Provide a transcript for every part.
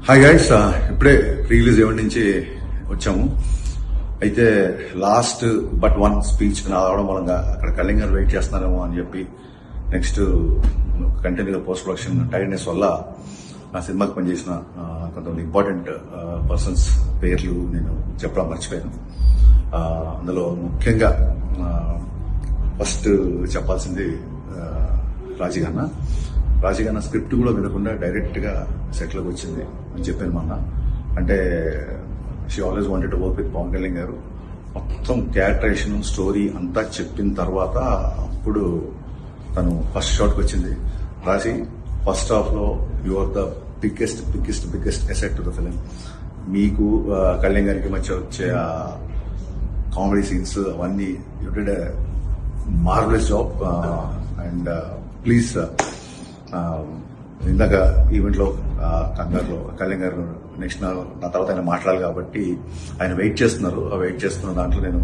Hi guys, ఇప్పుడే release event నుంచి వచ్చాము. అయితే లాస్ట్ బట్ వన్ స్పీచ్ రావడం మూలంగా అక్కడ కళ్యాణ్ గారు వెయిట్ చేస్తున్నారేమో అని చెప్పి నెక్స్ట్ కంటిన్యూగా పోస్ట్ ప్రొడక్షన్ టైర్డ్నెస్ వల్ల నా సినిమాకి పనిచేసిన కొంతమంది ఇంపార్టెంట్ పర్సన్స్ పేర్లు నేను చెప్పడం మర్చిపోయాను. అందులో ముఖ్యంగా ఫస్ట్ చెప్పాల్సింది రాజీగన్న స్క్రిప్ట్ కూడా వినకుండా డైరెక్ట్గా సెట్లోకి వచ్చింది అని చెప్పాను మొన్న. అంటే she always wanted to work with Pawan Kalyan garu. మొత్తం క్యారెక్టరేషన్ స్టోరీ అంతా చెప్పిన తర్వాత అప్పుడు తను ఫస్ట్ షాట్కి వచ్చింది. రాజీ, ఫస్ట్ హాఫ్లో you are the biggest asset to the film. మీకు కళ్యాణ్ గారికి మధ్య వచ్చే కామెడీ సీన్స్ అవన్నీ you did a marvellous job. And please, ఇందాక ఈవెంట్లో కంగారులో కళ్యాణ్ గారు నెక్స్ట్ నా తర్వాత ఆయన మాట్లాడాలి కాబట్టి ఆయన వెయిట్ చేస్తున్నారు. ఆ వెయిట్ చేస్తున్న దాంట్లో నేను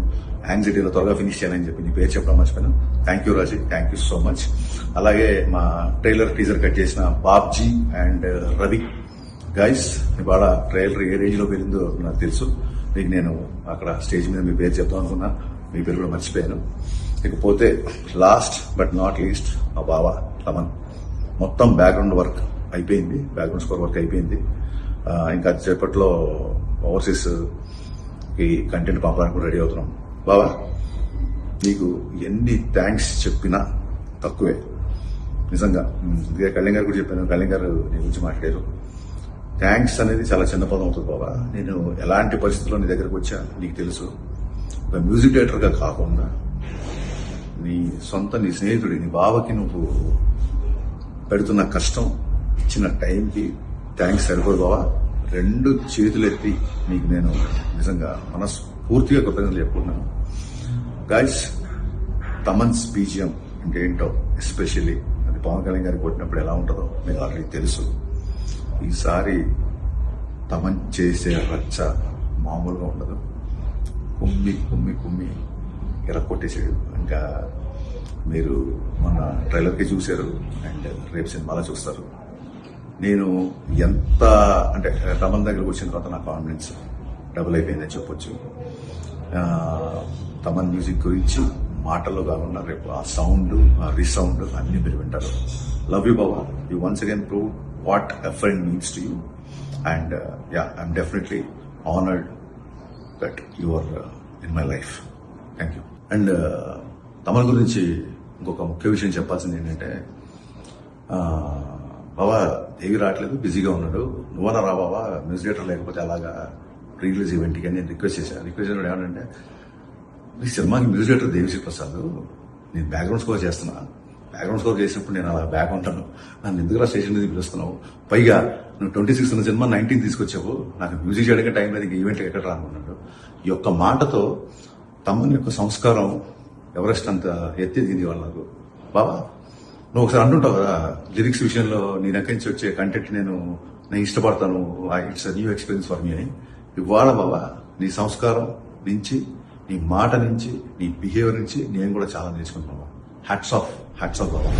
యాంగ్జైటీలో త్వరగా ఫినిష్ చేయాలని చెప్పి నీ పేరు చెప్పడం మర్చిపోయాను. Thank you Raji, thank you so much. అలాగే మా టీజర్ కట్ చేసిన బాబ్జీ అండ్ రవి గైస్, ఇవాళ ట్రైలర్ ఏ రేంజ్లో వెళ్ళిందో నాకు తెలుసు. మీకు నేను అక్కడ స్టేజ్ మీద మీ పేరు చెప్తాం అనుకున్నా, మీ పేరు కూడా మర్చిపోయాను. ఇకపోతే లాస్ట్ బట్ నాట్ లీస్ట్ మా బావ తమన్. మొత్తం బ్యాక్గ్రౌండ్ వర్క్ అయిపోయింది, బ్యాక్గ్రౌండ్ స్కోర్ వర్క్ అయిపోయింది. ఇంకా సేపట్లో ఓవర్సీస్కి కంటెంట్ పంపడానికి కూడా రెడీ అవుతున్నాం. బావా, నీకు ఎన్ని థ్యాంక్స్ చెప్పినా తక్కువే నిజంగా. ఇదే కళ్యాణ్ గారు కూడా చెప్పాను, కళ్యాణ్ గారు నీ గురించి మాట్లాడారు. థ్యాంక్స్ అనేది చాలా చిన్న పదం అవుతుంది బాబా. నేను ఎలాంటి పరిస్థితుల్లో నీ దగ్గరకు వచ్చా నీకు తెలుసు. ఒక మ్యూజిక్ డైరెక్టర్గా కాకుండా నీ స్నేహితుడి నీ బావకి నువ్వు పెడుతున్న కష్టం, ఇచ్చిన టైంకి థ్యాంక్స్ సరిపోదు బావా. 2 చేతులెత్తి నీకు నేను నిజంగా మనస్ఫూర్తిగా కృతజ్ఞతలు చెప్పుకుంటున్నాను. గైస్, తమన్స్ బీజిఎం అంటే ఏంటో, ఎస్పెషల్లీ అది పవన్ కళ్యాణ్ గారికి కొట్టినప్పుడు ఎలా ఉంటుందో మీకు ఆల్రెడీ తెలుసు. ఈసారి తమన్ చేసే రచ్చ మామూలుగా ఉండదు. కుమ్మి కుమ్మి కుమ్మి ఎరక్కొట్టేసాడు. ఇంకా మీరు మన ట్రైలర్కి చూశారు అండ్ రేపు సినిమాలో చూస్తారు. నేను ఎంత అంటే తమన్ దగ్గరకు వచ్చిన తర్వాత నా కాన్ఫిడెన్స్ డబుల్ అయిపోయిందని చెప్పొచ్చు. తమన్ మ్యూజిక్ గురించి మాటల్లో కాకుండా రేపు ఆ సౌండ్, ఆ రీసౌండ్ అన్ని మీరు వింటారు. Love you Baba. You once again prove what a friend means to you. And I'm definitely honoured that you are in my life. Thank you. And Thaman గురించి ఇంకొక ముఖ్య విషయం చెప్పాల్సింది ఏంటంటే, బాబా ఏవి రావట్లేదు, బిజీగా ఉన్నాడు, నువ్వన్నా రా బాబా మ్యూజిక్ డైరెక్టర్ లేకపోతే అలాగా రిలీజ్ ఈవెంట్కి అని నేను రిక్వెస్ట్ చేశాను. రిక్వెస్ట్ చేయడం ఏమంటే, ఈ సినిమాకి మ్యూజిక్ డైరెక్టర్ దేవిశ్రీ ప్రసాద్, నేను బ్యాక్గ్రౌండ్ స్కోర్ చేస్తున్నా. బ్యాక్గ్రౌండ్ స్కోర్ చేసినప్పుడు నేను అలా బ్యాక్ ఉంటాను, నన్ను ఎందుకు స్టేషన్ మీద పిలుస్తున్నావు? పైగా నువ్వు 26 ఉన్న సినిమా 19 తీసుకొచ్చావు, నాకు మ్యూజిక్ చేయడానికి టైం లేదు, ఈవెంట్కి ఎక్కడ రానున్నాడు. ఈ యొక్క మాటతో తమన్ యొక్క సంస్కారం ఎవరెస్ట్ అంత ఎత్తి దిగింది వాళ్ళు నాకు. బాబా, నువ్వు ఒకసారి అంటుంటావు కదా, లిరిక్స్ విషయంలో నీ దగ్గర నుంచి వచ్చే కంటెంట్ నేను ఇష్టపడతాను, it's new experience for me అని. ఇవాళ బాబా నీ సంస్కారం నుంచి, నీ మాట నుంచి, నీ బిహేవియర్ నుంచి నేను కూడా చాలా నేర్చుకుంటున్నాను. హ్యాట్స్ ఆఫ్ బాబా.